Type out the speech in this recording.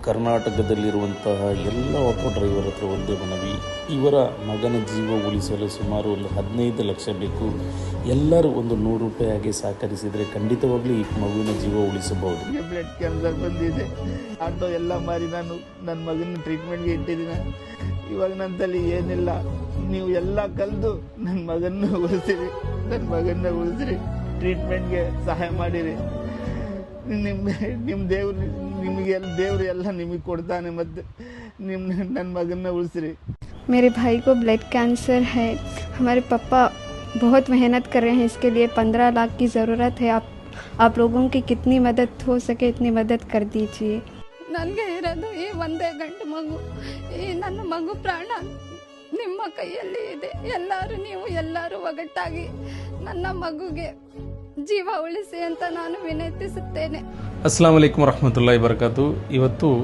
ಕರ್ನಾಟಕದಲ್ಲಿರುವಂತಹ ಎಲ್ಲ auto driver ಹತ್ರ ಒಂದೇ ಮನವಿ, ಇವರ ಮಗನ ಜೀವ ಉಳಿಸಲು ಸುಮಾರು ಒಂದು 15 ಲಕ್ಷ ಬೇಕು. ಎಲ್ಲರೂ ಒಂದು 100 ರೂಪಾಯಿ ಆಗಿ ಸಹಕರಿಸಿದರೆ ಖಂಡಿತವಾಗ್ಲೂ ಈ ಮಗುವಿನ ಜೀವ ಉಳಿಸಬಹುದು. ಬ್ಲಡ್ ಕ್ಯಾನ್ಸರ್ ಬಂದಿದೆ. ಆಟೋ ಎಲ್ಲ ಮಾರಿ ನಾನು ನನ್ನ ಮಗನ ಟ್ರೀಟ್ಮೆಂಟ್ಗೆ ಇಟ್ಟಿದ್ದೀನಿ. ಇವಾಗ ನನ್ನ ತಲೆ ಏನಿಲ್ಲ. ನೀವು ಎಲ್ಲ ಕಲ್ದು ನನ್ನ ಮಗನ ಉಳಿಸಿರಿ, ಟ್ರೀಟ್ಮೆಂಟ್ಗೆ ಸಹಾಯ ಮಾಡಿರಿ. ನಿಮ್ಮ ದೇವ್ರು ಎಲ್ಲ ನಿಮಗೆ ಕೊಡ್ತಾನೆ. ಮತ್ತು ನನ್ನ ಮಗನ ಉಳಿಸಿರಿ. मेरे भाई को ब्लड कैंसर है. हमारे पापा बहुत मेहनत कर रहे हैं इसके लिए. 15 लाख की ज़रूरत है. आप लोगों की कितनी मदद हो सके इतनी मदद कर दीजिए. ನನಗೆ ಇರೋದು ಈ ಒಂದೇ ಗಂಡು ಮಗು. ಈ ನನ್ನ ಮಗು ಪ್ರಾಣ ನಿಮ್ಮ ಕೈಯಲ್ಲಿ ಇದೆ. ಎಲ್ಲರೂ ಒಗ್ಗಟ್ಟಾಗಿ ನನ್ನ ಮಗುಗೆ ಜೀವ ಉಳಿಸಿ ಅಂತ ನಾನು ವಿನಂತಿಸುತ್ತೇನೆ. ಅಸ್ಸಲಾಮು ಅಲೈಕುಂ ವರಹಮತುಲ್ಲಾಹಿ ವಬರಕಾತು. ಇವತ್ತು